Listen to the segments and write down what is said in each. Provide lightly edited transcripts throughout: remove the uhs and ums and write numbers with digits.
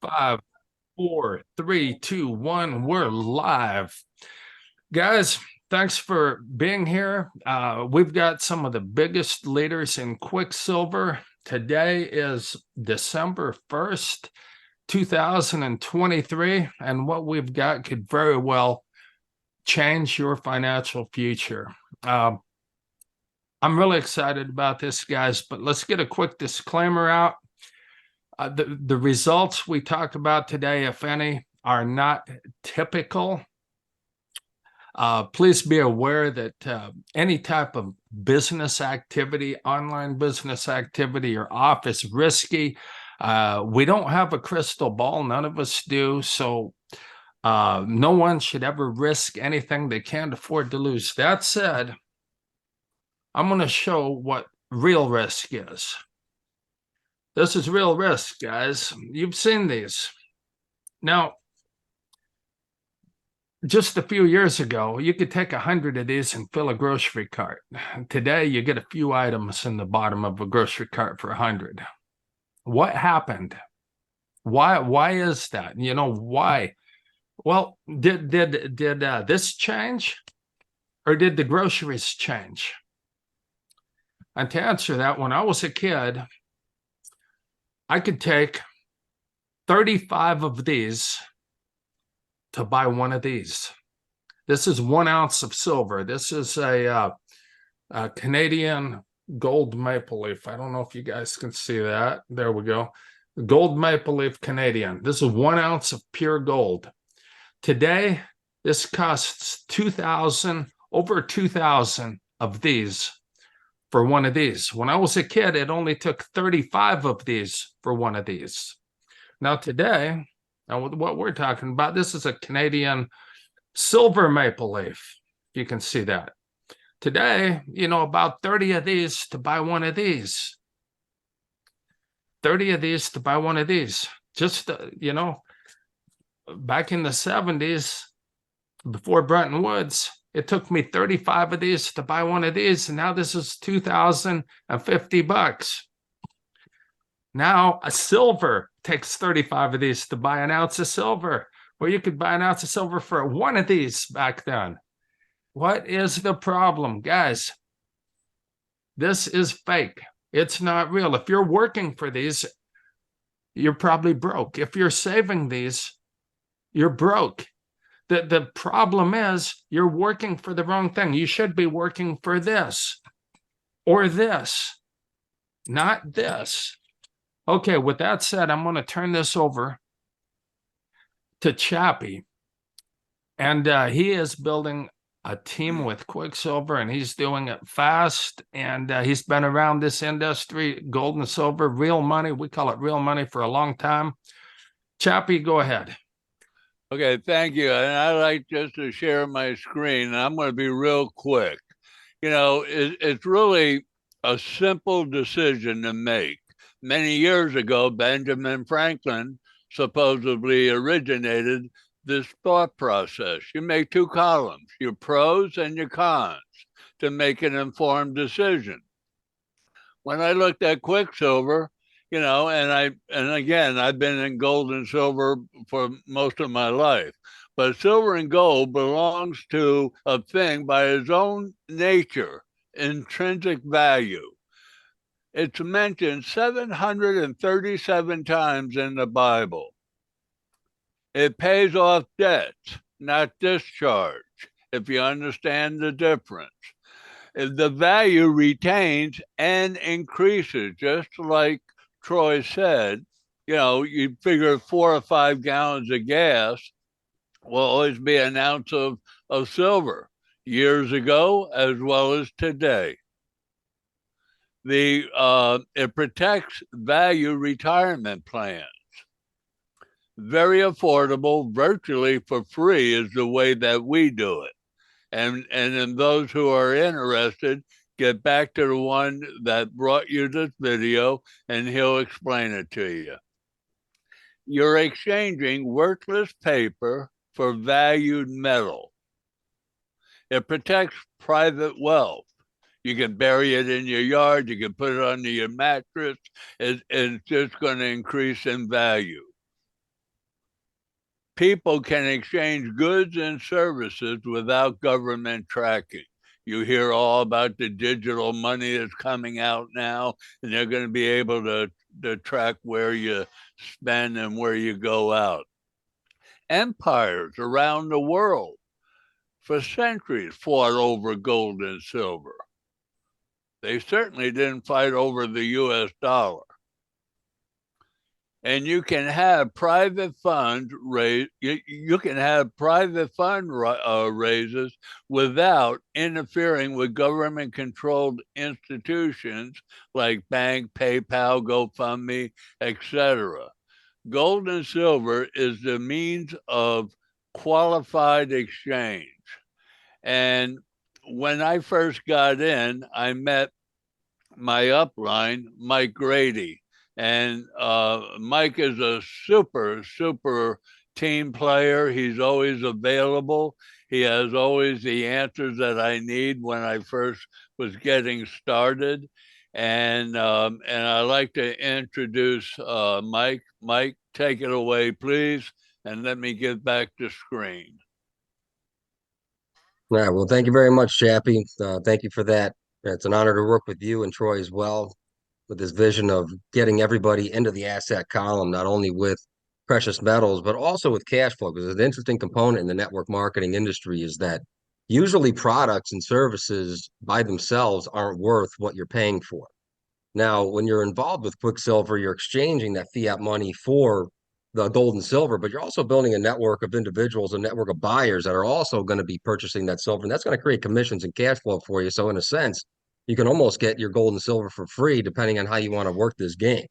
Five, four, three, two, one. We're live. Guys, thanks for being here. We've got some of the biggest leaders in Quicksilver. Today is December 1st, 2023, and what we've got could very well change your financial future. I'm really excited about this, guys, but let's get a quick disclaimer out. The results we talk about today, if any, are not typical. Please be aware that any type of business activity, online business activity, or off is risky. We don't have a crystal ball. None of us do. So no one should ever risk anything they can't afford to lose. That said, I'm going to show what real risk is. This is real risk, guys. You've seen these. Now, just a few years ago, you could take 100 of these and fill a grocery cart. Today, you get a few items in the bottom of a grocery cart for 100. What happened? Why is that? You know, why? Well, did this change, or did the groceries change? And to answer that, when I was a kid, I could take 35 of these to buy one of these. This is 1 ounce of silver. This is a Canadian gold maple leaf. I don't know if you guys can see that. There we go. Gold maple leaf Canadian. This is 1 ounce of pure gold. Today, this costs over 2,000 of these for one of these. When I was a kid, it only took 35 of these for one of these. Now today, what we're talking about, this is a Canadian silver maple leaf. You can see that. Today, you know, about 30 of these to buy one of these. 30 of these to buy one of these. Just, you know, back in the 70s, before Bretton Woods, it took me 35 of these to buy one of these, and now this is $2,050. Now a silver takes 35 of these to buy an ounce of silver, where you could buy an ounce of silver for one of these back then. What is the problem, guys? This is fake. It's not real. If you're working for these, you're probably broke. If you're saving these, you're broke. The problem is you're working for the wrong thing. You should be working for this or this, not this. Okay, with that said, I'm going to turn this over to Chappie. And he is building a team with QuickSilver, and he's doing it fast. And he's been around this industry, gold and silver, real money. We call it real money for a long time. Chappie, go ahead. Okay, thank you. And I like just to share my screen, and I'm going to be real quick. You know, it's really a simple decision to make. Many years ago, Benjamin Franklin supposedly originated this thought process. You make 2 columns, your pros and your cons, to make an informed decision. When I looked at QuickSilver, you know, and again, I've been in gold and silver for most of my life, but silver and gold belongs to a thing by its own nature, intrinsic value. It's mentioned 737 times in the Bible. It pays off debts, not discharge, if you understand the difference. If the value retains and increases, just like Troy said, you know, you figure 4 or 5 gallons of gas will always be an ounce of silver, years ago as well as today. It protects value retirement plans. Very affordable, virtually for free is the way that we do it. And then those who are interested, get back to the one that brought you this video, and he'll explain it to you. You're exchanging worthless paper for valued metal. It protects private wealth. You can bury it in your yard. You can put it under your mattress. It's just going to increase in value. people can exchange goods and services without government tracking. You hear all about the digital money that's coming out now, and they're going to be able to track where you spend and where you go out. Empires around the world for centuries fought over gold and silver. They certainly didn't fight over the US dollar. And you can have private fund raise. You can have private fund raises without interfering with government-controlled institutions like bank, PayPal, GoFundMe, etc. Gold and silver is the means of qualified exchange. And when I first got in, I met my upline, Mike Grady. And Mike is a super team player. He's always available. He has always the answers that I need when I first was getting started. And I like to introduce Mike. Mike, take it away, please, and let me get back to screen. All right. Well, thank you very much, Chappie. Thank you for that. It's an honor to work with you and Troy as well, with this vision of getting everybody into the asset column, not only with precious metals, but also with cash flow. Because an interesting component in the network marketing industry is that usually products and services by themselves aren't worth what you're paying for. Now, when you're involved with QuickSilver, you're exchanging that fiat money for the gold and silver, but you're also building a network of individuals, a network of buyers that are also going to be purchasing that silver. And that's going to create commissions and cash flow for you. So in a sense, you can almost get your gold and silver for free, depending on how you want to work this game.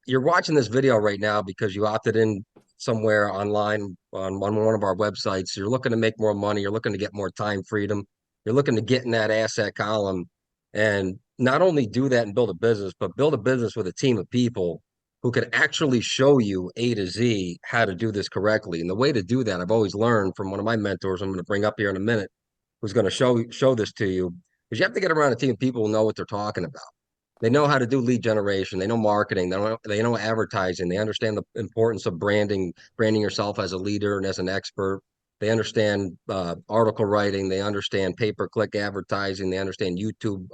You're watching this video right now because you opted in somewhere online on one of our websites. You're looking to make more money. You're looking to get more time freedom. You're looking to get in that asset column and not only do that and build a business, but build a business with a team of people who can actually show you A to Z how to do this correctly. And the way to do that, I've always learned from one of my mentors, I'm going to bring up here in a minute, who's going to show this to you, is you have to get around a team of people who know what they're talking about. They know how to do lead generation. They know marketing. They know advertising. They understand the importance of branding yourself as a leader and as an expert. They understand article writing. They understand pay-per-click advertising. They understand YouTube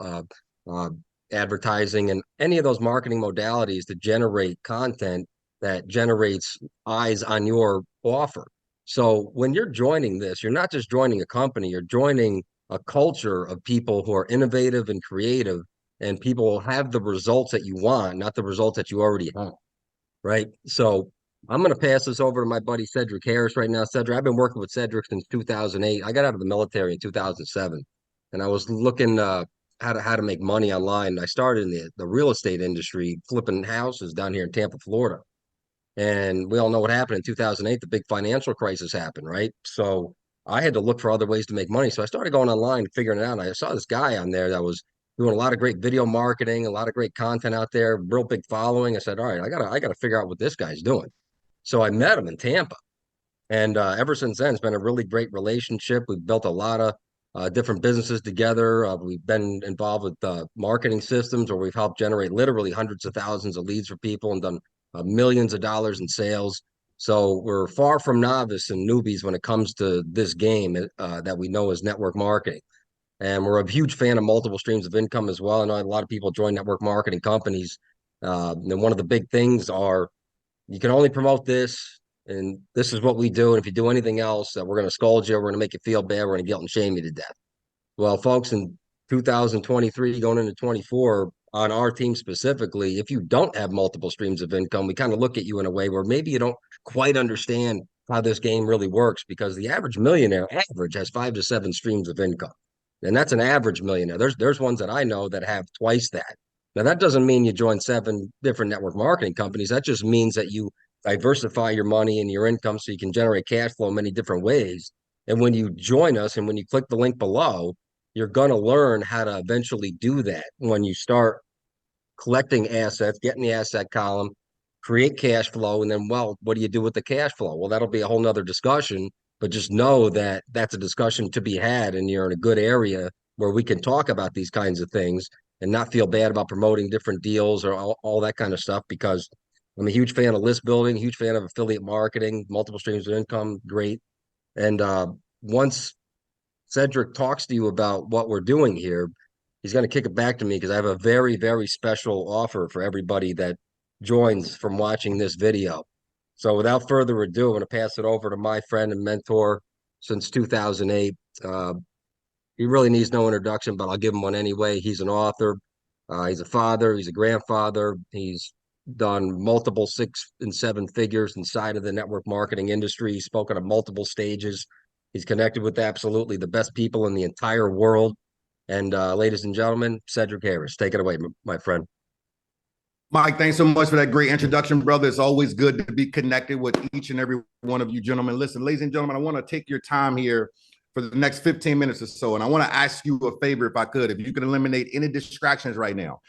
uh, advertising and any of those marketing modalities to generate content that generates eyes on your offer. So when you're joining this, you're not just joining a company, you're joining a culture of people who are innovative and creative, and people will have the results that you want, not the results that you already have. Right. So I'm going to pass this over to my buddy Cedric Harris right now. Cedric, I've been working with Cedric since 2008. I got out of the military in 2007, and I was looking how to make money online. I started in the real estate industry, flipping houses down here in Tampa, Florida. And we all know what happened in 2008. The big financial crisis happened, right? So I had to look for other ways to make money. So I started going online, figuring it out. And I saw this guy on there that was doing a lot of great video marketing, a lot of great content out there, real big following. I said, all right, I gotta figure out what this guy's doing. So I met him in Tampa. And ever since then, it's been a really great relationship. We've built a lot of different businesses together. We've been involved with marketing systems where we've helped generate literally hundreds of thousands of leads for people and done millions of dollars in sales. So we're far from novice and newbies when it comes to this game that we know as network marketing. And we're a huge fan of multiple streams of income as well. I know a lot of people join network marketing companies. And one of the big things are you can only promote this, and this is what we do. And if you do anything else, we're going to scold you, we're going to make you feel bad, we're going to guilt and shame you to death. Well, folks, in 2023, going into 24, on our team specifically, if you don't have multiple streams of income, we kind of look at you in a way where maybe you don't quite understand how this game really works, because the average millionaire has 5 to 7 streams of income. And that's an average millionaire. There's ones that I know that have twice that. Now, that doesn't mean you join 7 different network marketing companies. That just means that you diversify your money and your income so you can generate cash flow in many different ways. And when you join us and when you click the link below, you're going to learn how to eventually do that when you start collecting assets, getting the asset column, create cash flow, and then, well, what do you do with the cash flow? Well, that'll be a whole nother discussion, but just know that that's a discussion to be had, and you're in a good area where we can talk about these kinds of things and not feel bad about promoting different deals or all that kind of stuff, because I'm a huge fan of list building, huge fan of affiliate marketing, multiple streams of income, great. And once Cedric talks to you about what we're doing here, he's going to kick it back to me because I have a very, very special offer for everybody that joins from watching this video. So without further ado, I'm going to pass it over to my friend and mentor since 2008. He really needs no introduction, but I'll give him one anyway. He's an author. He's a father. He's a grandfather. He's done multiple 6 and 7 figures inside of the network marketing industry. He's spoken at multiple stages. He's connected with absolutely the best people in the entire world. And ladies and gentlemen, Cedric Harris, take it away, my friend. Mike, thanks so much for that great introduction, brother. It's always good to be connected with each and every one of you gentlemen. Listen, ladies and gentlemen, I want to take your time here for the next 15 minutes or so. And I want to ask you a favor, if I could, if you could eliminate any distractions right now.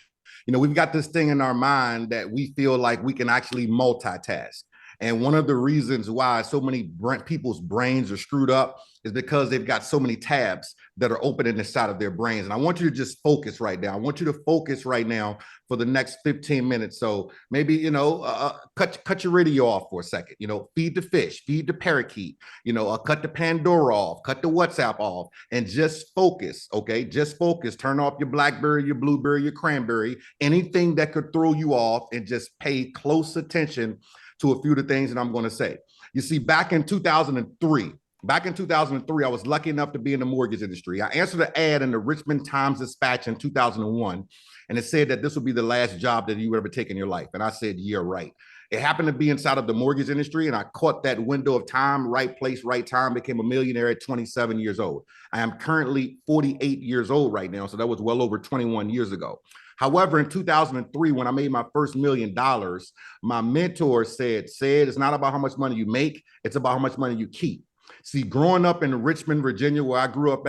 You know, we've got this thing in our mind that we feel like we can actually multitask. And one of the reasons why so many people's brains are screwed up is because they've got so many tabs that are open in the side of their brains. And I want you to just focus right now. I want you to focus right now for the next 15 minutes. So maybe, you know, cut your radio off for a second, you know, feed the fish, feed the parakeet, you know, cut the Pandora off, cut the WhatsApp off, and just focus, okay? Just focus. Turn off your BlackBerry, your Blueberry, your Cranberry, anything that could throw you off, and just pay close attention to a few of the things that I'm going to say. You see, back in 2003, I was lucky enough to be in the mortgage industry. I answered an ad in the Richmond Times-Dispatch in 2001, and it said that this would be the last job that you would ever take in your life. And I said, yeah, right. It happened to be inside of the mortgage industry, and I caught that window of time, right place, right time, became a millionaire at 27 years old. I am currently 48 years old right now, so that was well over 21 years ago. However, in 2003, when I made my first $1 million, my mentor said, it's not about how much money you make, it's about how much money you keep. See, growing up in Richmond, Virginia, where I grew up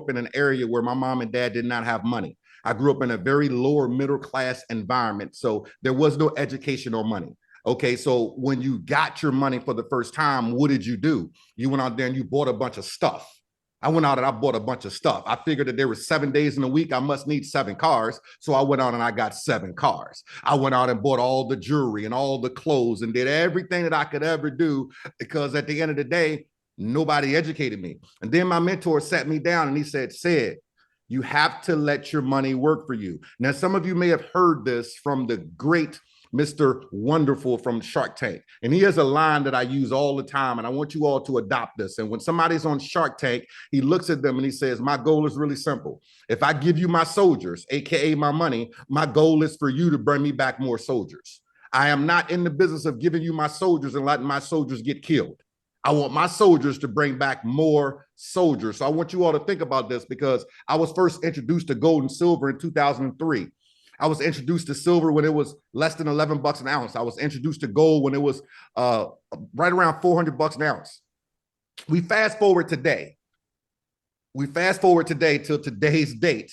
in an area where my mom and dad did not have money. I grew up in a very lower middle class environment, so there was no education or money. Okay, so when you got your money for the first time, what did you do? You went out there and you bought a bunch of stuff. I went out and I bought a bunch of stuff. I figured that there were 7 days in a week. I must need 7 cars. So I went out and I got 7 cars. I went out and bought all the jewelry and all the clothes and did everything that I could ever do, because at the end of the day, nobody educated me. And then my mentor sat me down and he said, you have to let your money work for you. Now, some of you may have heard this from the great Mr. Wonderful from Shark Tank. And he has a line that I use all the time, and I want you all to adopt this. And when somebody's on Shark Tank, he looks at them and he says, my goal is really simple. If I give you my soldiers, AKA my money, my goal is for you to bring me back more soldiers. I am not in the business of giving you my soldiers and letting my soldiers get killed. I want my soldiers to bring back more soldiers. So I want you all to think about this, because I was first introduced to gold and silver in 2003. I was introduced to silver when it was less than $11 an ounce. I was introduced to gold when it was right around $400 an ounce. We fast forward today till today's date,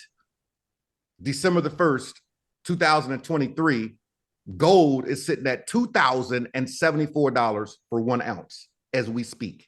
December the 1st, 2023, gold is sitting at $2,074 for 1 ounce as we speak.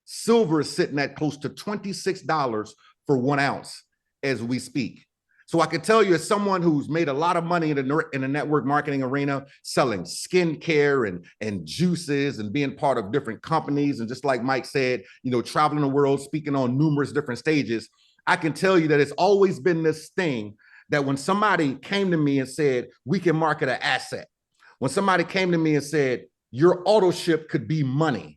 Silver is sitting at close to $26 for 1 ounce as we speak. So I can tell you, as someone who's made a lot of money in the network marketing arena, selling skincare and juices and being part of different companies, and just like Mike said, you know, traveling the world, speaking on numerous different stages, I can tell you that it's always been this thing that when somebody came to me and said, we can market an asset, when somebody came to me and said, your auto ship could be money.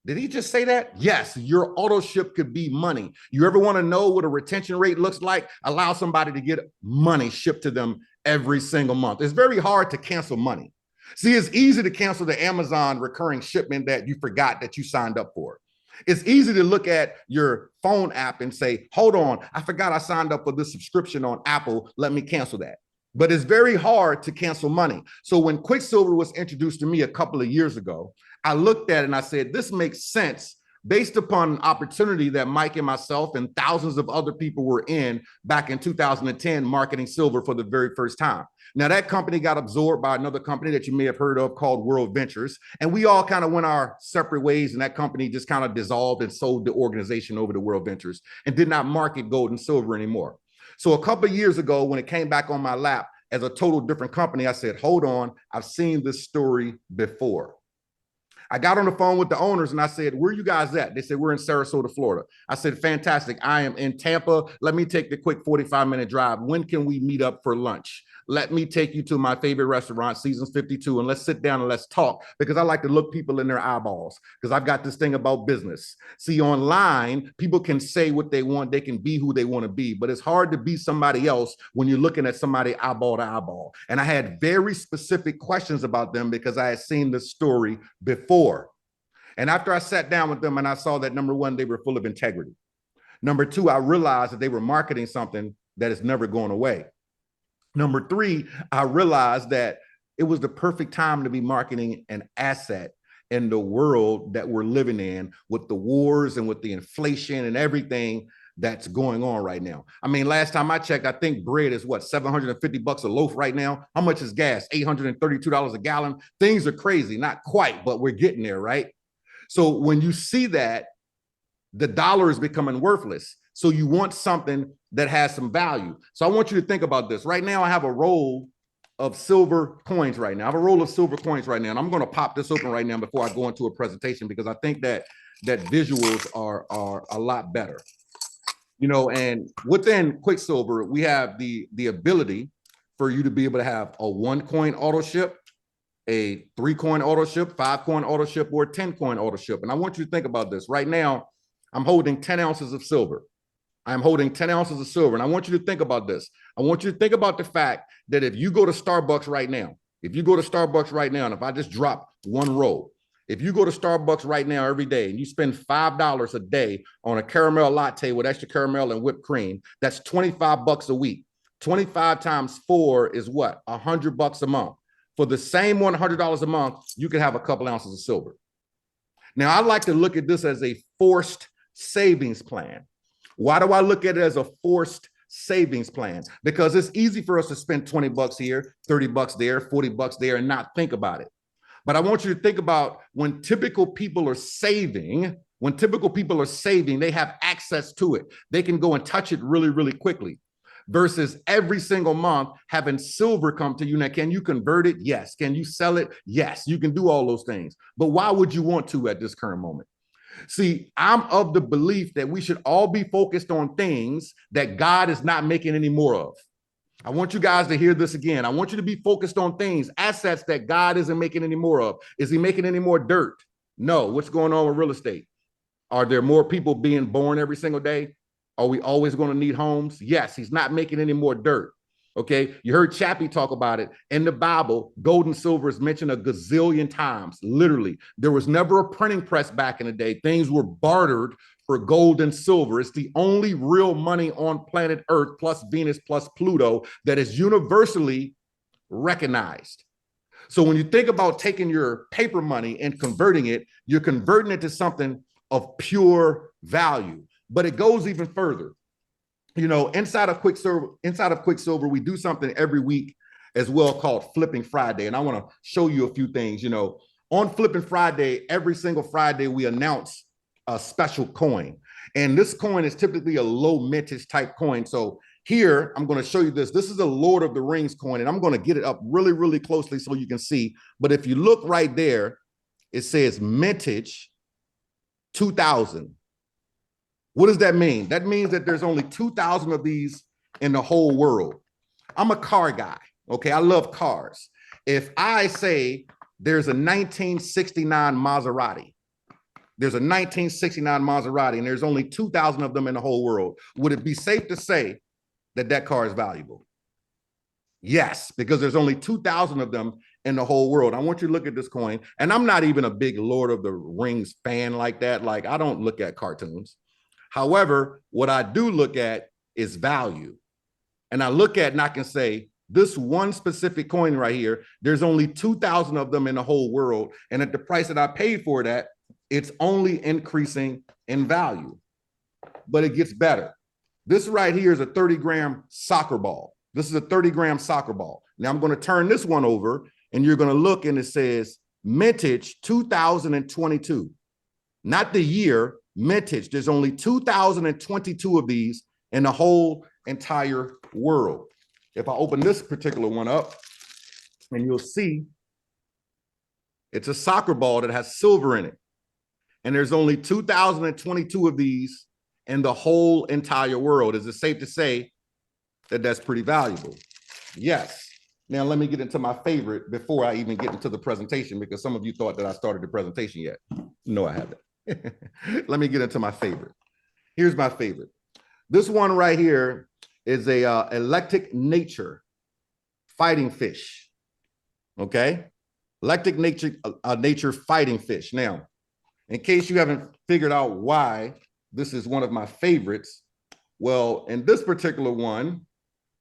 Did he just say that? Yes, your auto ship could be money. You ever want to know what a retention rate looks like? Allow somebody to get money shipped to them every single month. It's very hard to cancel money. See, it's easy to cancel the Amazon recurring shipment that you forgot that you signed up for. It's easy to look at your phone app and say, hold on, I forgot I signed up for this subscription on Apple. Let me cancel that. But it's very hard to cancel money. So when QuickSilver was introduced to me a couple of years ago, I looked at it and I said, this makes sense based upon an opportunity that Mike and myself and thousands of other people were in back in 2010, marketing silver for the very first time. Now, that company got absorbed by another company that you may have heard of called World Ventures. And we all kind of went our separate ways, and that company just kind of dissolved and sold the organization over to World Ventures and did not market gold and silver anymore. So a couple of years ago, when it came back on my lap, as a total different company, I said, hold on, I've seen this story before. I got on the phone with the owners and I said, where you guys at? They said, we're in Sarasota, Florida. I said, fantastic. I am in Tampa. Let me take the quick 45-minute drive. When can we meet up for lunch? Let me take you to my favorite restaurant, Seasons 52, and let's sit down and let's talk, because I like to look people in their eyeballs, because I've got this thing about business. See, online, people can say what they want. They can be who they want to be, but it's hard to be somebody else when you're looking at somebody eyeball to eyeball. And I had very specific questions about them because I had seen the story before. And after I sat down with them and I saw that, number one, they were full of integrity. Number two, I realized that they were marketing something that is never going away. Number three, I realized that it was the perfect time to be marketing an asset in the world that we're living in, with the wars and with the inflation and everything that's going on right now. I mean, last time I checked, I think bread is what, $750 a loaf right now? How much is gas? $832 a gallon. Things are crazy, not quite, but we're getting there, right? So when you see that, the dollar is becoming worthless. So you want something that has some value. So I want you to think about this. Right now, I have a roll of silver coins right now. I have a roll of silver coins right now. And I'm going to pop this open right now before I go into a presentation, because I think that visuals are a lot better. You know, and within QuickSilver, we have the ability for you to be able to have a 1-coin auto ship, a 3-coin auto ship, 5-coin auto ship, or 10-coin auto ship. And I want you to think about this. Right now, I'm holding 10 ounces of silver. I'm holding 10 ounces of silver. And I want you to think about this. I want you to think about the fact that if you go to Starbucks right now, and if I just drop one roll, if you go to Starbucks right now every day and you spend $5 a day on a caramel latte with extra caramel and whipped cream, that's $25 a week. 25 times 4 is what? $100 a month. For the same $100 a month, you can have a couple ounces of silver. Now, I like to look at this as a forced savings plan. Why do I look at it as a forced savings plan? Because it's easy for us to spend $20 here, $30 there, $40 there, and not think about it. But I want you to think about when typical people are saving, they have access to it. They can go and touch it really, really quickly, versus every single month having silver come to you. Now, can you convert it? Yes. Can you sell it? Yes, you can do all those things. But why would you want to at this current moment? See, I'm of the belief that we should all be focused on things that God is not making any more of. I want you guys to hear this again. I want you to be focused on things, assets that God isn't making any more of. Is he making any more dirt? No. What's going on with real estate? Are there more people being born every single day? Are we always going to need homes? Yes, he's not making any more dirt. Okay, you heard Chappie talk about it. In the Bible, gold and silver is mentioned a gazillion times. Literally, there was never a printing press back in the day. Things were bartered for gold and silver. It's the only real money on planet Earth, plus Venus, plus Pluto, that is universally recognized. So when you think about taking your paper money and converting it, you're converting it to something of pure value. But it goes even further. You know, inside of QuickSilver, we do something every week as well called Flipping Friday. And I want to show you a few things. You know, on Flipping Friday, every single Friday, we announce a special coin. And this coin is typically a low mintage type coin. So here, I'm going to show you this. This is a Lord of the Rings coin, and I'm going to get it up really, really closely so you can see. But if you look right there, it says mintage 2000. What does that mean? That means that there's only 2,000 of these in the whole world. I'm a car guy, okay? I love cars. If I say there's a 1969 Maserati, and there's only 2,000 of them in the whole world, would it be safe to say that that car is valuable? Yes, because there's only 2,000 of them in the whole world. I want you to look at this coin, and I'm not even a big Lord of the Rings fan like that. Like, I don't look at cartoons. However, what I do look at is value. And I look at and I can say, this one specific coin right here, there's only 2,000 of them in the whole world. And at the price that I paid for that, it's only increasing in value. But it gets better. This right here is a 30-gram soccer ball. This is a 30-gram soccer ball. Now I'm going to turn this one over, and you're going to look, and it says mintage 2022. Not the year, mintage. There's only 2,022 of these in the whole entire world. if I open this particular one up, and you'll see it's a soccer ball that has silver in it. And there's only 2,022 of these in the whole entire world. Is it safe to say that that's pretty valuable? Yes. Now, let me get into my favorite before I even get into the presentation, because some of you thought that I started the presentation yet. No, I haven't. Let me get into my favorite. Here's my favorite. This one right here is a electric nature fighting fish. Okay? Electric nature fighting fish. Now, in case you haven't figured out why this is one of my favorites, well, in this particular one,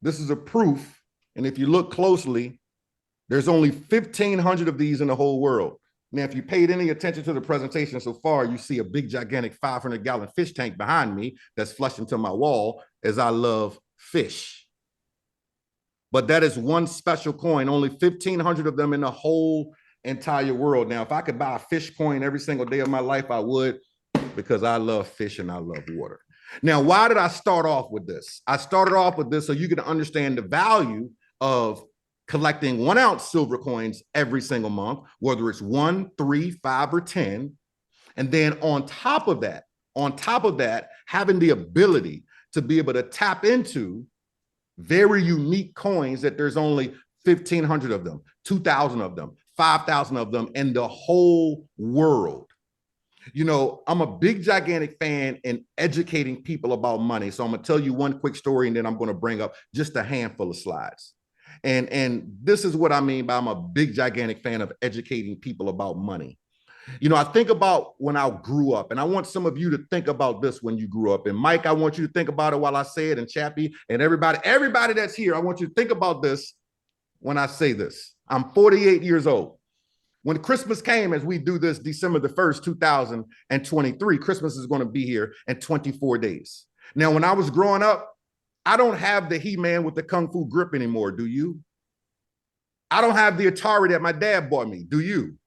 this is a proof. And if you look closely, there's only 1,500 of these in the whole world. Now, if you paid any attention to the presentation so far, you see a big, gigantic 500-gallon fish tank behind me that's flushed into my wall, as I love fish. But that is one special coin, only 1,500 of them in the whole entire world. Now, if I could buy a fish coin every single day of my life, I would, because I love fish and I love water. Now, why did I start off with this? I started off with this so you can understand the value of collecting 1 ounce silver coins every single month, whether it's 1, 3, 5, or 10. And then on top of that, having the ability to be able to tap into very unique coins that there's only 1,500 of them, 2,000 of them, 5,000 of them in the whole world. You know, I'm a big, gigantic fan in educating people about money. So I'm going to tell you one quick story, and then I'm going to bring up just a handful of slides. And this is what I mean by I'm a big, gigantic fan of educating people about money. You know, I think about when I grew up, and I want some of you to think about this when you grew up. And Mike, I want you to think about it while I say it, and Chappie, and everybody that's here, I want you to think about this when I say this. I'm 48 years old. When Christmas came, as we do this December the 1st, 2023, Christmas is going to be here in 24 days. Now, when I was growing up, I don't have the He-Man with the Kung Fu grip anymore, do you? I don't have the Atari that my dad bought me, do you?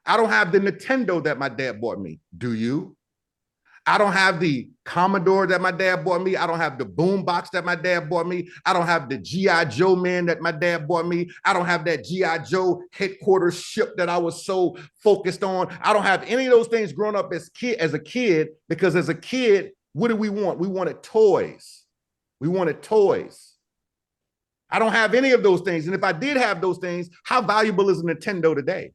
I don't have the Nintendo that my dad bought me, do you? I don't have the Commodore that my dad bought me. I don't have the boombox that my dad bought me. I don't have the G.I. Joe man that my dad bought me. I don't have that G.I. Joe headquarters ship that I was so focused on. I don't have any of those things growing up as a kid, because as a kid, what did we want? We wanted toys. We wanted toys. I don't have any of those things. And if I did have those things, how valuable is a Nintendo today?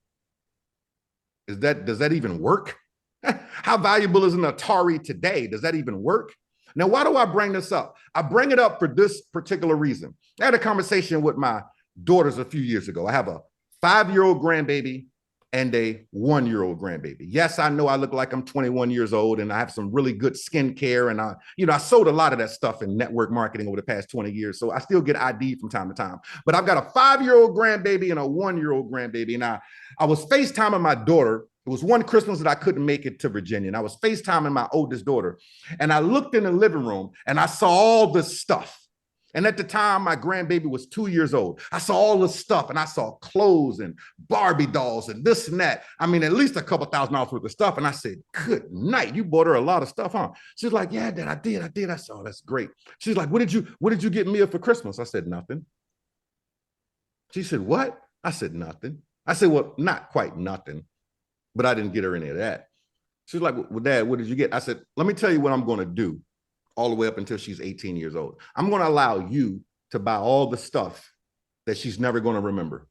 Does that even work? How valuable is an Atari today? Does that even work? Now, why do I bring this up? I bring it up for this particular reason. I had a conversation with my daughters a few years ago. I have a 5-year-old grandbaby and a 1-year-old grandbaby. Yes, I know I look like I'm 21 years old, and I have some really good skincare, and I sold a lot of that stuff in network marketing over the past 20 years. So I still get ID from time to time. But I've got a 5-year-old grandbaby and a 1-year-old grandbaby. And I was FaceTiming my daughter. It was one Christmas that I couldn't make it to Virginia, and I was FaceTiming my oldest daughter. And I looked in the living room and I saw all this stuff. And at the time, my grandbaby was 2 years old. I saw all this stuff, and I saw clothes and Barbie dolls and this and that. I mean, at least a couple $1,000s worth of stuff. And I said, good night. You bought her a lot of stuff, huh? She's like, yeah, Dad, I did. I said, oh, that's great. She's like, what did you get Mia for Christmas? I said, nothing. She said, what? I said, nothing. I said, well, not quite nothing, but I didn't get her any of that. She's like, well, Dad, what did you get? I said, let me tell you what I'm going to do all the way up until she's 18 years old. I'm going to allow you to buy all the stuff that she's never going to remember.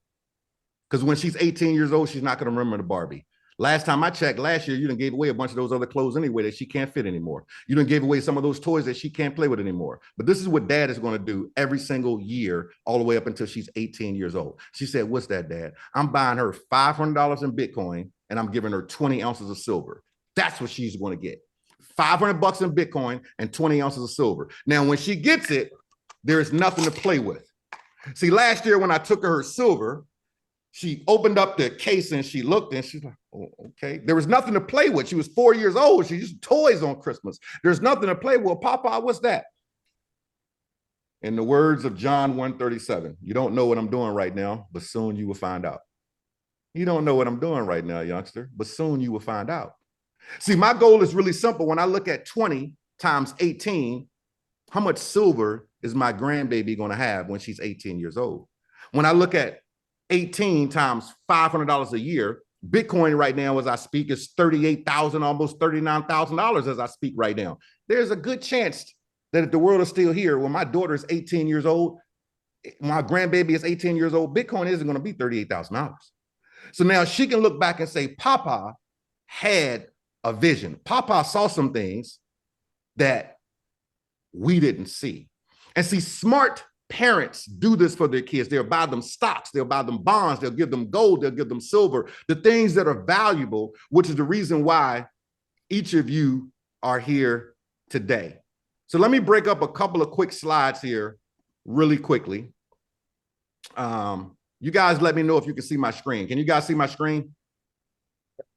Because when she's 18 years old, she's not going to remember the Barbie. Last time I checked, last year, you done gave away a bunch of those other clothes anyway that she can't fit anymore. You done gave away some of those toys that she can't play with anymore. But this is what Dad is going to do every single year, all the way up until she's 18 years old. She said, what's that, Dad? I'm buying her $500 in Bitcoin, and I'm giving her 20 ounces of silver. That's what she's going to get. $500 in Bitcoin and 20 ounces of silver. Now, when she gets it, there is nothing to play with. See, last year when I took her silver, she opened up the case and she looked and she's like, oh, okay. There was nothing to play with. She was 4 years old. She used toys on Christmas. There's nothing to play with. Papa, what's that? In the words of John 1:37, you don't know what I'm doing right now, but soon you will find out. You don't know what I'm doing right now, youngster, but soon you will find out. See, my goal is really simple. When I look at 20 times 18, how much silver is my grandbaby going to have when she's 18 years old? When I look at 18 times $500 a year, Bitcoin right now, as I speak, is $38,000, almost $39,000 as I speak right now. There's a good chance that if the world is still here, when my daughter is 18 years old, my grandbaby is 18 years old, Bitcoin isn't going to be $38,000. So now she can look back and say, Papa had a vision. Papa saw some things that we didn't see. And see, smart parents do this for their kids. They'll buy them stocks, they'll buy them bonds, they'll give them gold, they'll give them silver, the things that are valuable, which is the reason why each of you are here today. So let me break up a couple of quick slides here really quickly. You guys let me know if you can see my screen. Can you guys see my screen?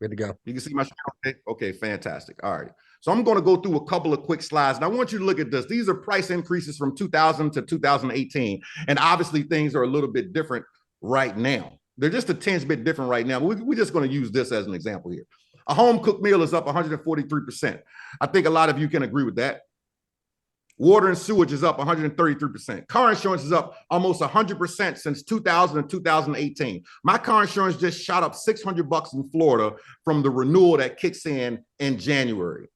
Good to go. You can see my screen? Okay, okay, fantastic. All right. So I'm going to go through a couple of quick slides, and I want you to look at this. These are price increases from 2000 to 2018, and obviously things are a little bit different right now. They're just a tinge bit different right now. We're just going to use this as an example here. A home cooked meal is up 143%. I think a lot of you can agree with that. Water and sewage is up 133%. Car insurance is up almost 100% since 2000 and 2018. My car insurance just shot up $600 in Florida from the renewal that kicks in January.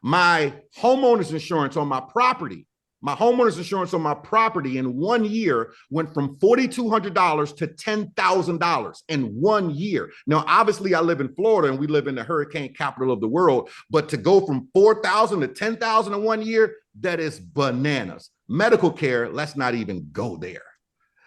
My homeowner's insurance on my property, in 1 year went from $4,200 to $10,000 in 1 year. Now, obviously, I live in Florida and we live in the hurricane capital of the world, but to go from $4,000 to $10,000 in 1 year, that is bananas. Medical care, let's not even go there.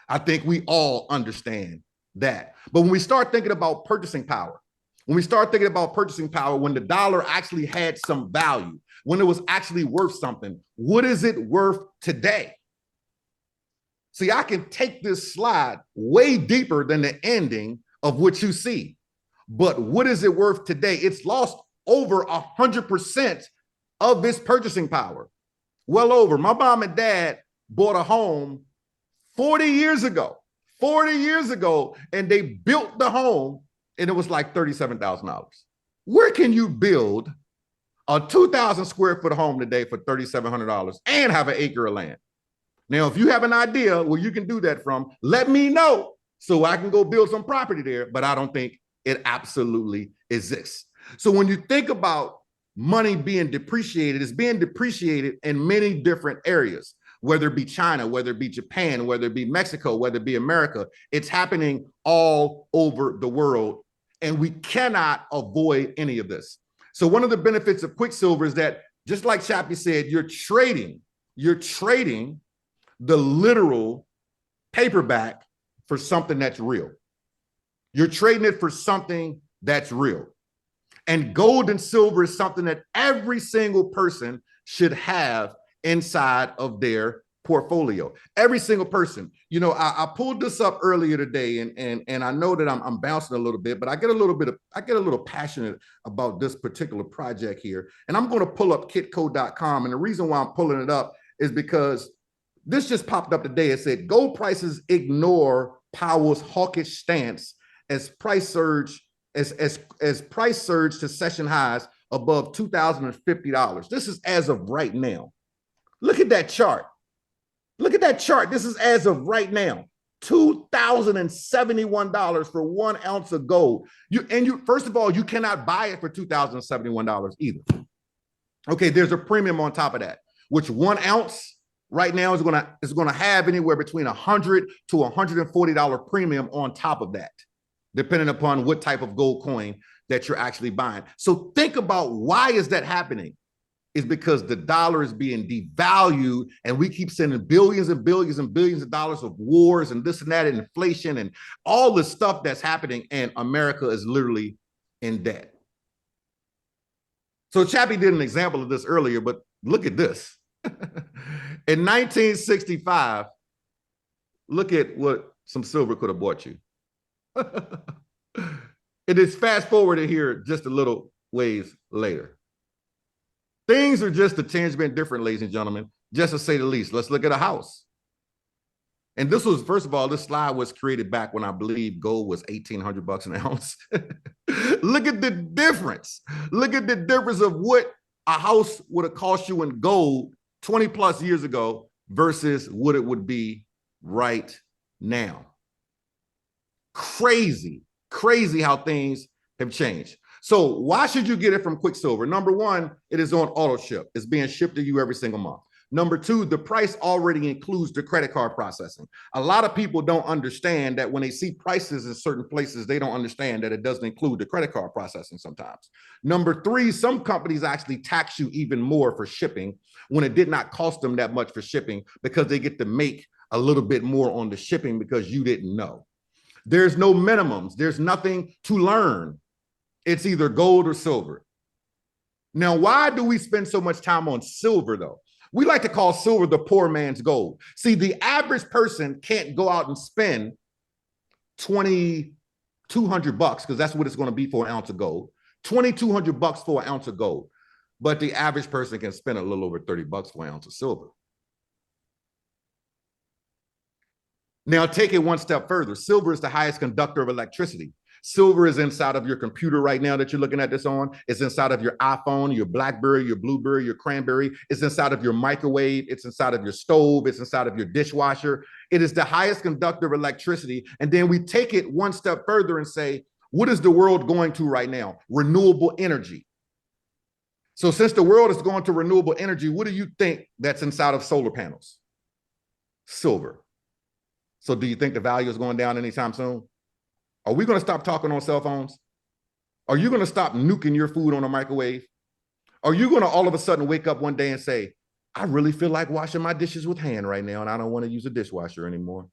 I think we all understand that. But when we start thinking about purchasing power, when the dollar actually had some value, when it was actually worth something, what is it worth today? See, I can take this slide way deeper than the ending of what you see. But what is it worth today? It's lost over 100% of its purchasing power. Well over. My mom and dad bought a home 40 years ago, and they built the home and it was like $37,000. Where can you build a 2,000 square foot home today for $3,700 and have an acre of land? Now, if you have an idea where you can do that from, let me know so I can go build some property there, but I don't think it absolutely exists. So when you think about money being depreciated, it's being depreciated in many different areas, whether it be China, whether it be Japan, whether it be Mexico, whether it be America. It's happening all over the world, and we cannot avoid any of this. So one of the benefits of QuickSilver is that, just like Chappie said, you're trading the literal paperback for something that's real. You're trading it for something that's real. And gold and silver is something that every single person should have inside of their portfolio. Every single person. You know, I pulled this up earlier today, and I know that I'm bouncing a little bit, but I get a little passionate about this particular project here. And I'm going to pull up kitco.com. And the reason why I'm pulling it up is because this just popped up today. It said gold prices ignore Powell's hawkish stance as price surge to session highs above $2,050. This is as of right now. Look at that chart. This is as of right now. $2,071 for 1 ounce of gold. First of all, you cannot buy it for $2,071 either. Okay, there's a premium on top of that, which 1 ounce right now is gonna have anywhere between $100 to $140 premium on top of that, depending upon what type of gold coin that you're actually buying. So think about, why is that happening? It's because the dollar is being devalued, and we keep sending billions and billions and billions of dollars of wars and this and that and inflation and all the stuff that's happening, and America is literally in debt. So Chappie did an example of this earlier, but look at this. In 1965, look at what some silver could have bought you. It is fast forwarded here just a little ways later. Things are just a tinge bit different, ladies and gentlemen, just to say the least. Let's look at a house. And this was, first of all, this slide was created back when I believe gold was $1,800 an ounce. Look at the difference. Look at the difference of what a house would have cost you in gold 20 plus years ago versus what it would be right now. Crazy how things have changed. So why should you get it from QuickSilver? Number one, it is on auto ship. It's being shipped to you every single month. Number two, the price already includes the credit card processing. A lot of people don't understand that when they see prices in certain places, they don't understand that it doesn't include the credit card processing sometimes. Number three, some companies actually tax you even more for shipping when it did not cost them that much for shipping because they get to make a little bit more on the shipping because you didn't know. There's no minimums. There's nothing to learn. It's either gold or silver. Now, why do we spend so much time on silver, though? We like to call silver the poor man's gold. See, the average person can't go out and spend $2,200 because that's what it's going to be for an ounce of gold. $2,200 for an ounce of gold. But the average person can spend a little over $30 for an ounce of silver. Now, take it one step further. Silver is the highest conductor of electricity. Silver is inside of your computer right now that you're looking at this on. It's inside of your iPhone, your BlackBerry, your Blueberry, your Cranberry. It's inside of your microwave. It's inside of your stove. It's inside of your dishwasher. It is the highest conductor of electricity. And then we take it one step further and say, what is the world going to right now? Renewable energy. So since the world is going to renewable energy, what do you think that's inside of solar panels? Silver. So do you think the value is going down anytime soon? Are we going to stop talking on cell phones? Are you going to stop nuking your food on a microwave? Are you going to all of a sudden wake up one day and say, I really feel like washing my dishes with hand right now and I don't want to use a dishwasher anymore?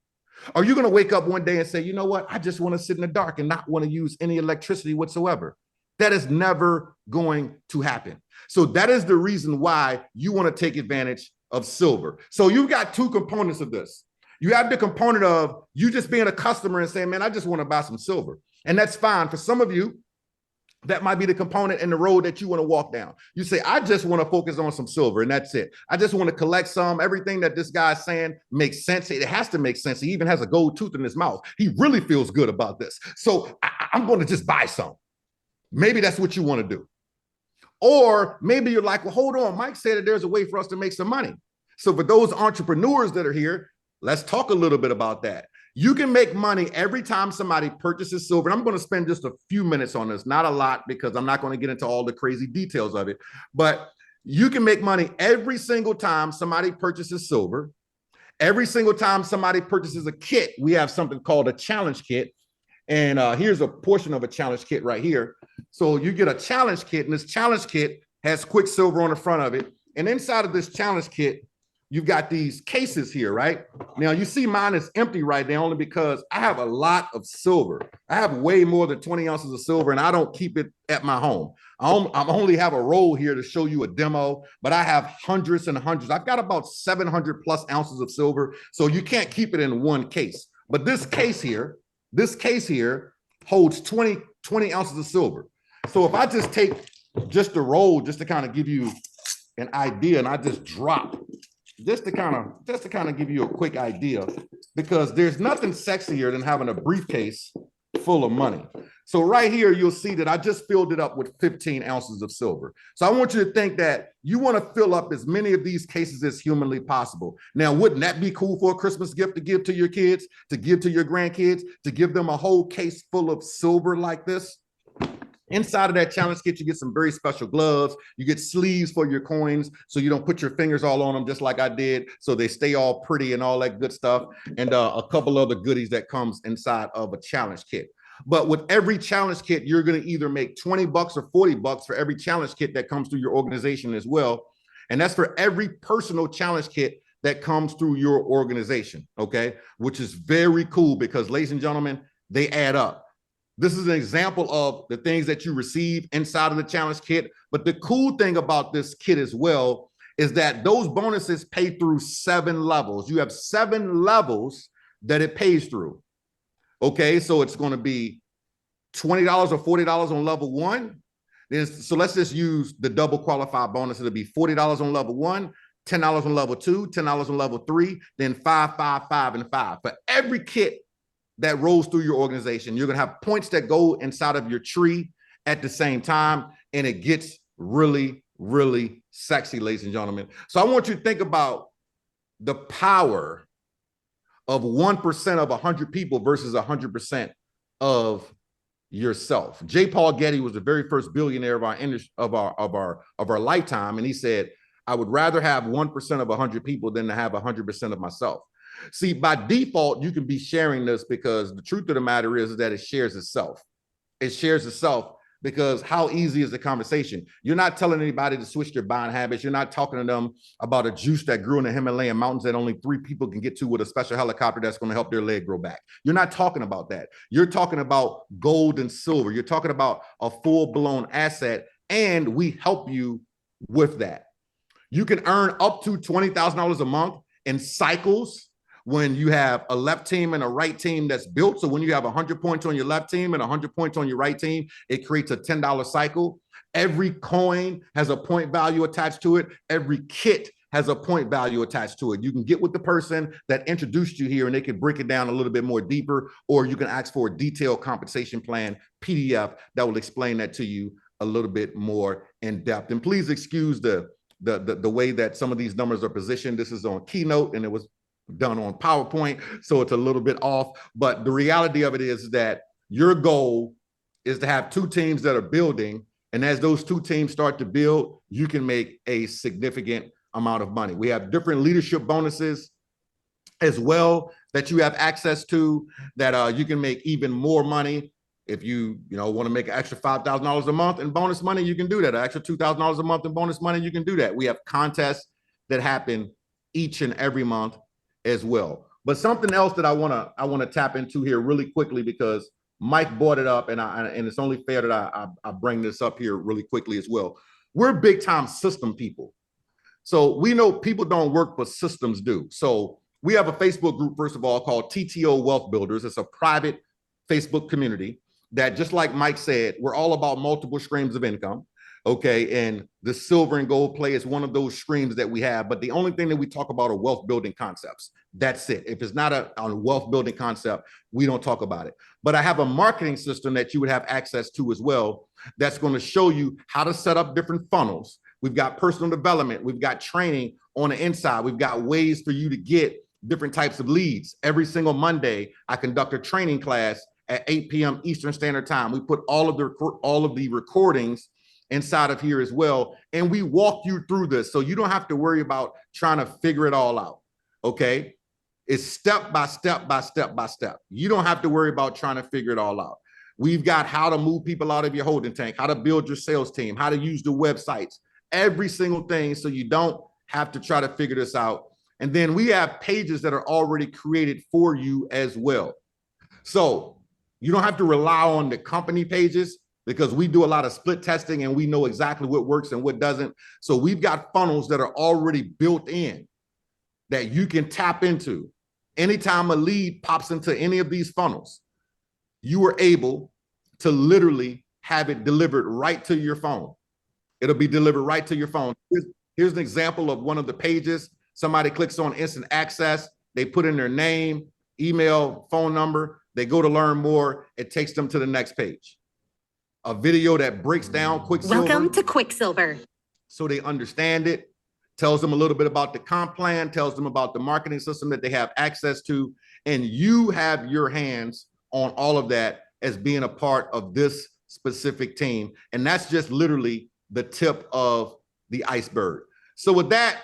Are you going to wake up one day and say, you know what? I just want to sit in the dark and not want to use any electricity whatsoever? That is never going to happen. So that is the reason why you want to take advantage of silver. So you've got two components of this. You have the component of you just being a customer and saying, man, I just want to buy some silver. And that's fine. For some of you, that might be the component in the road that you want to walk down. You say, I just want to focus on some silver and that's it. I just want to collect some. Everything that this guy's saying makes sense. It has to make sense. He even has a gold tooth in his mouth. He really feels good about this. So I'm going to just buy some. Maybe that's what you want to do. Or maybe you're like, well, hold on. Mike said that there's a way for us to make some money. So for those entrepreneurs that are here, let's talk a little bit about that. You can make money every time somebody purchases silver. And I'm going to spend just a few minutes on this, not a lot, because I'm not going to get into all the crazy details of it. But you can make money every single time somebody purchases silver. Every single time somebody purchases a kit, we have something called a challenge kit. And here's a portion of a challenge kit right here. So you get a challenge kit, and this challenge kit has QuickSilver on the front of it. And inside of this challenge kit, you've got these cases here, right? Now you see mine is empty right now only because I have a lot of silver. I have way more than 20 ounces of silver and I don't keep it at my home. I only have a roll here to show you a demo, but I have hundreds and hundreds. I've got about 700 plus ounces of silver. So you can't keep it in one case. But this case here holds 20 ounces of silver. So if I just take just the roll, just to kind of give you an idea, and I just drop just to kind of give you a quick idea, because there's nothing sexier than having a briefcase full of money. So right here, you'll see that I just filled it up with 15 ounces of silver. So I want you to think that you want to fill up as many of these cases as humanly possible. Now, wouldn't that be cool for a Christmas gift to give to your kids, to give to your grandkids, to give them a whole case full of silver like this? Inside of that challenge kit, you get some very special gloves. You get sleeves for your coins so you don't put your fingers all on them just like I did, so they stay all pretty and all that good stuff, and a couple other goodies that comes inside of a challenge kit. But with every challenge kit, you're going to either make 20 bucks or 40 bucks for every challenge kit that comes through your organization as well. And that's for every personal challenge kit that comes through your organization, okay? Which is very cool because, ladies and gentlemen, they add up. This is an example of the things that you receive inside of the challenge kit. But the cool thing about this kit as well is that those bonuses pay through 7 levels. You have 7 levels that it pays through. Okay, so it's going to be $20 or $40 on level 1. So let's just use the double qualified bonus. It'll be $40 on level 1, $10 on level 2, $10 on level 3, then 5, 5, 5, and 5. For every kit that rolls through your organization, you're going to have points that go inside of your tree at the same time, and it gets really, really sexy, ladies and gentlemen. So I want you to think about the power of 1% of 100 people versus 100% of yourself. J. Paul Getty was the very first billionaire of our lifetime, and he said, "I would rather have 1% of 100 people than to have 100% of myself." See, by default, you can be sharing this because the truth of the matter is that it shares itself. It shares itself because how easy is the conversation? You're not telling anybody to switch their buying habits. You're not talking to them about a juice that grew in the Himalayan mountains that only 3 people can get to with a special helicopter that's going to help their leg grow back. You're not talking about that. You're talking about gold and silver. You're talking about a full-blown asset, and we help you with that. You can earn up to $20,000 a month in cycles when you have a left team and a right team that's built. So when you have 100 points on your left team and 100 points on your right team, it creates a $10 cycle. Every coin has a point value attached to it. Every kit has a point value attached to it. You can get with the person that introduced you here and they can break it down a little bit more deeper, or you can ask for a detailed compensation plan PDF that will explain that to you a little bit more in depth. And please excuse the way that some of these numbers are positioned. This is on Keynote and it was done on PowerPoint, so it's a little bit off. But the reality of it is that your goal is to have 2 teams that are building, and as those 2 teams start to build, you can make a significant amount of money. We have different leadership bonuses as well that you have access to that you can make even more money. If you want to make an extra $5,000 a month in bonus money, you can do that. An extra $2,000 a month in bonus money, you can do that. We have contests that happen each and every month as well. But something else that I want to tap into here really quickly, because Mike brought it up, and it's only fair that I bring this up here really quickly as well. We're big time system people. So we know people don't work, but systems do. So we have a Facebook group, first of all, called TTO Wealth Builders. It's a private Facebook community that, just like Mike said, we're all about multiple streams of income. Okay, and the silver and gold play is one of those streams that we have, but the only thing that we talk about are wealth building concepts. That's it. If it's not a wealth building concept, we don't talk about it. But I have a marketing system that you would have access to as well that's going to show you how to set up different funnels. We've got personal development. We've got training on the inside. We've got ways for you to get different types of leads. Every single Monday, I conduct a training class at 8 p.m. Eastern Standard Time. We put all of the recordings inside of here as well, and we walk you through this, so you don't have to worry about trying to figure it all out. Okay, it's step by step by step by step. You don't have to worry about trying to figure it all out. We've got how to move people out of your holding tank, how to build your sales team, how to use the websites, every single thing, so you don't have to try to figure this out. And then we have pages that are already created for you as well, so you don't have to rely on the company pages, because we do a lot of split testing and we know exactly what works and what doesn't. So we've got funnels that are already built in that you can tap into. Anytime a lead pops into any of these funnels, you are able to literally have it delivered right to your phone. It'll be delivered right to your phone. Here's an example of one of the pages. Somebody clicks on instant access. They put in their name, email, phone number. They go to learn more. It takes them to the next page. A video that breaks down QuickSilver. Welcome to QuickSilver. So they understand it, tells them a little bit about the comp plan, tells them about the marketing system that they have access to, and you have your hands on all of that as being a part of this specific team. And that's just literally the tip of the iceberg. So with that,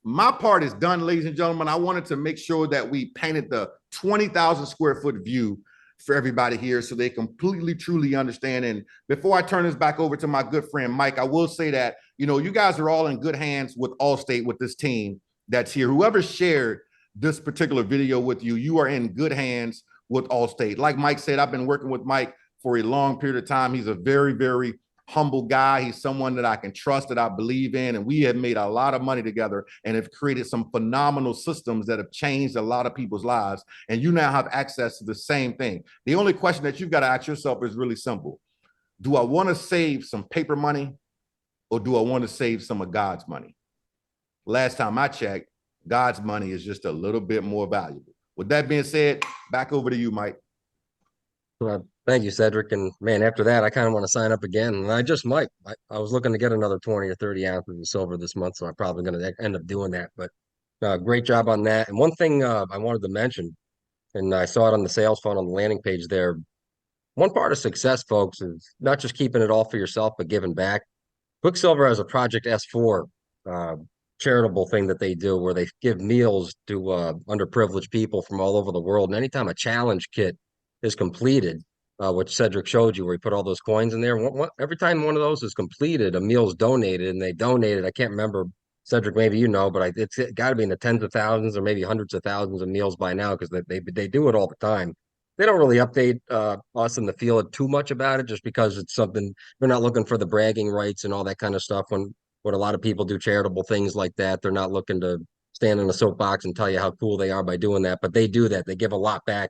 my part is done, ladies and gentlemen. I wanted to make sure that we painted the 20,000 square foot view for everybody here so they completely, truly understand. And before I turn this back over to my good friend, Mike, I will say that, you guys are all in good hands with Allstate, with this team that's here. Whoever shared this particular video with you, you are in good hands with Allstate. Like Mike said, I've been working with Mike for a long period of time. He's a very, very humble guy. He's someone that I can trust, that I believe in, and we have made a lot of money together and have created some phenomenal systems that have changed a lot of people's lives. And you now have access to the same thing. The only question that you've got to ask yourself is really simple. Do I want to save some paper money, or do I want to save some of God's money? Last time I checked, God's money is just a little bit more valuable. With that being said, back over to you, Mike. Thank you, Cedric. And man, after that, I kind of want to sign up again. And I just might. I was looking to get another 20 or 30 ounces of silver this month, so I'm probably going to end up doing that. But Great job on that. And one thing I wanted to mention, and I saw it on the sales funnel on the landing page there. One part of success, folks, is not just keeping it all for yourself, but giving back. QuickSilver has a Project S4 uh, charitable thing that they do where they give meals to underprivileged people from all over the world. And anytime a challenge kit is completed, which Cedric showed you, where he put all those coins in there, every time one of those is completed, a meal is donated, and they donated. I can't remember, Cedric, maybe you know, but it's got to be in the tens of thousands or maybe hundreds of thousands of meals by now because they do it all the time. They don't really update us in the field too much about it, just because it's something they're not looking for the bragging rights and all that kind of stuff. When a lot of people do charitable things like that, they're not looking to stand in a soapbox and tell you how cool they are by doing that, but they do that. They give a lot back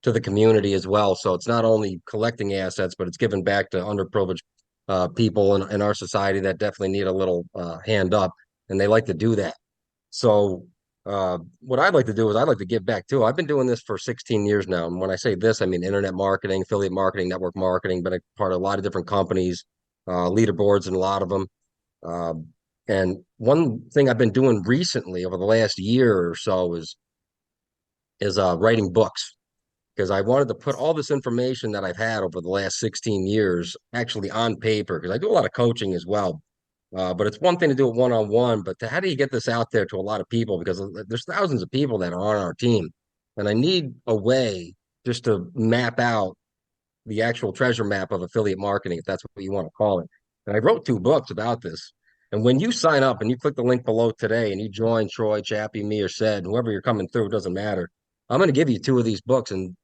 to the community as well. So it's not only collecting assets, but it's giving back to underprivileged people in our society that definitely need a little hand up, and they like to do that. So what I'd like to do is I'd like to give back too. I've been doing this for 16 years now. And when I say this, I mean internet marketing, affiliate marketing, network marketing, been a part of a lot of different companies, leaderboards and a lot of them. Um, and one thing I've been doing recently over the last year or so is writing books, because I wanted to put all this information that I've had over the last 16 years actually on paper, because I do a lot of coaching as well. But it's one thing to do it one-on-one, but how do you get this out there to a lot of people? Because there's thousands of people that are on our team, and I need a way just to map out the actual treasure map of affiliate marketing, if that's what you want to call it. And I wrote 2 books about this. And when you sign up and you click the link below today and you join Troy, Chappie, me, or Sed, whoever you're coming through, it doesn't matter. I'm going to give you 2 of these books, and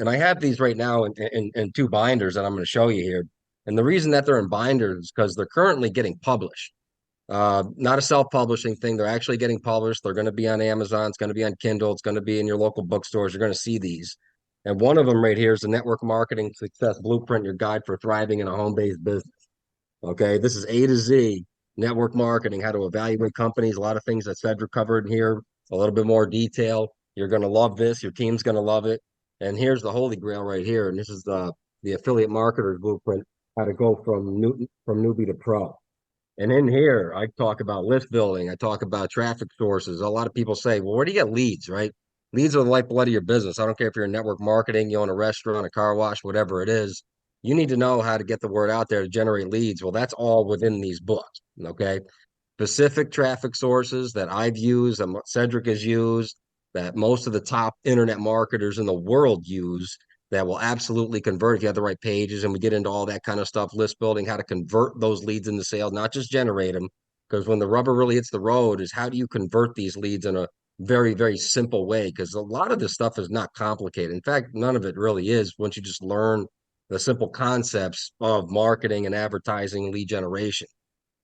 I have these right now in 2 binders that I'm going to show you here. And the reason that they're in binders is because they're currently getting published. Not a self-publishing thing. They're actually getting published. They're going to be on Amazon. It's going to be on Kindle. It's going to be in your local bookstores. You're going to see these. And one of them right here is the Network Marketing Success Blueprint, your guide for thriving in a home-based business. Okay, this is A to Z network marketing, how to evaluate companies, a lot of things that Cedric covered in here, a little bit more detail. You're going to love this. Your team's going to love it. And here's the holy grail right here. And this is the affiliate marketer's blueprint, how to go from newbie to pro. And in here, I talk about list building. I talk about traffic sources. A lot of people say, well, where do you get leads, right? Leads are the lifeblood of your business. I don't care if you're in network marketing, you own a restaurant, a car wash, whatever it is. You need to know how to get the word out there to generate leads. Well, that's all within these books, okay? Specific traffic sources that I've used, that Cedric has used, that most of the top internet marketers in the world use, that will absolutely convert if you have the right pages. And we get into all that kind of stuff, list building, how to convert those leads into sales, not just generate them. Because when the rubber really hits the road is how do you convert these leads in a very, very simple way? Because a lot of this stuff is not complicated. In fact, none of it really is once you just learn the simple concepts of marketing and advertising, lead generation.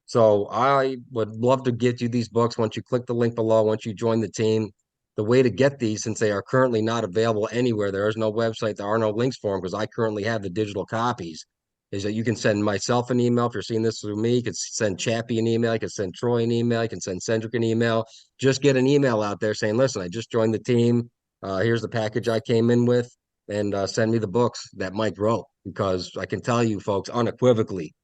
So I would love to get you these books once you click the link below, once you join the team. The way to get these, since they are currently not available anywhere, there is no website, there are no links for them because I currently have the digital copies, is that you can send myself an email. If you're seeing this through me, you can send Chappie an email, you can send Troy an email, you can send Cedric an email. Just get an email out there saying, listen, I just joined the team. Here's the package I came in with, and send me the books that Mike wrote. Because I can tell you, folks, unequivocally,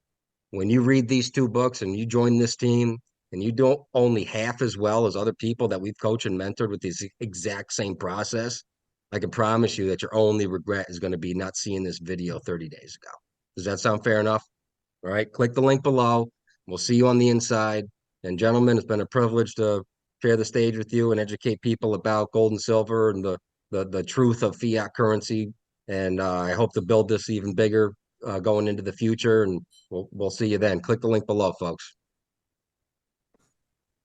when you read these 2 books and you join this team and you don't only half as well as other people that we've coached and mentored with this exact same process, I can promise you that your only regret is going to be not seeing this video 30 days ago. Does that sound fair enough? All right, click the link below. We'll see you on the inside. And gentlemen, it's been a privilege to share the stage with you and educate people about gold and silver and the truth of fiat currency. And I hope to build this even bigger going into the future. And we'll see you then. Click the link below, folks.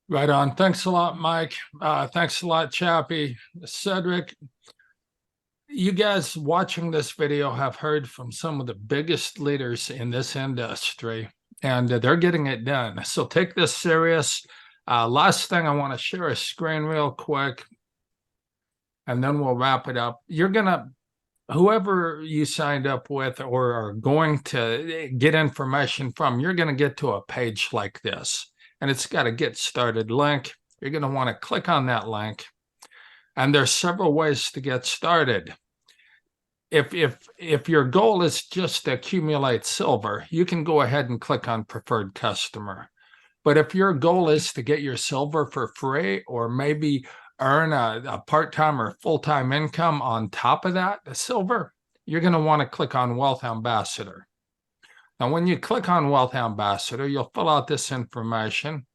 Right on. Thanks a lot, Mike. Thanks a lot, Chappie. Cedric, you guys watching this video have heard from some of the biggest leaders in this industry, and they're getting it done. So take this serious. Last thing, I want to share a screen real quick, and then we'll wrap it up. You're going to, whoever you signed up with or are going to get information from, you're going to get to a page like this, and it's got a get started link. You're going to want to click on that link. And there's several ways to get started. If your goal is just to accumulate silver, you can go ahead and click on preferred customer. But if your goal is to get your silver for free, or maybe earn a part-time or full-time income on top of that, the silver, you're going to want to click on Wealth Ambassador. Now, when you click on Wealth Ambassador, you'll fill out this information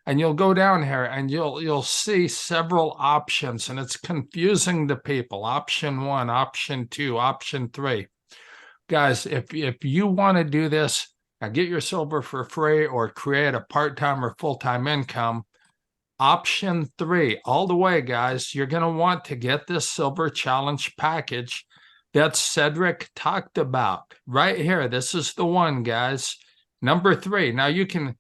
and you'll go down here and you'll see several options, and it's confusing to people. Option 1, option 2, option 3. Guys, if you want to do this and get your silver for free or create a part-time or full-time income, option 3 all the way, guys, you're going to want to get this silver challenge package that Cedric talked about right here. This is the one, guys. Number 3. Now you can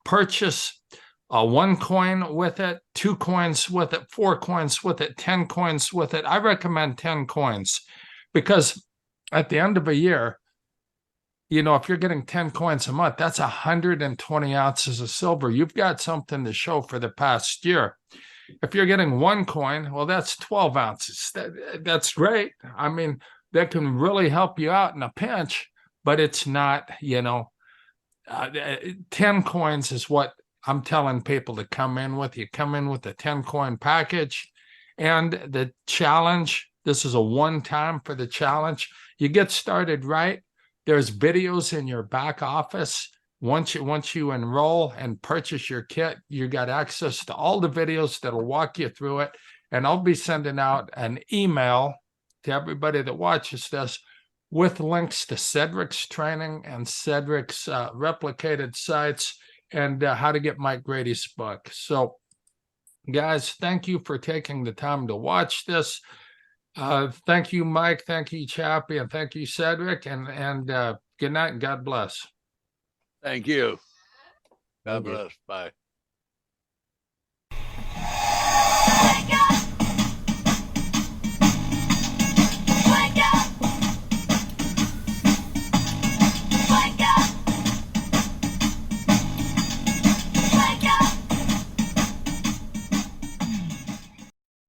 purchase 1 coin with it, 2 coins with it, 4 coins with it, 10 coins with it. I recommend 10 coins because at the end of a year, you know, if you're getting 10 coins a month, that's 120 ounces of silver. You've got something to show for the past year. If you're getting 1 coin, well, that's 12 ounces. That's great. I mean, that can really help you out in a pinch, but it's not, you know, 10 coins is what I'm telling people to come in with. You come in with a 10 coin package and the challenge. This is a one-time for the challenge. You get started right. There's videos in your back office. Once you enroll and purchase your kit, you got access to all the videos that'll walk you through it. And I'll be sending out an email to everybody that watches this with links to Cedric's training and Cedric's replicated sites and how to get Mike Grady's book. So, guys, thank you for taking the time to watch this. Thank you, Mike. Thank you, Chappie, and thank you, Cedric. And good night and God bless. Thank you. God Thank you. bless. Bye.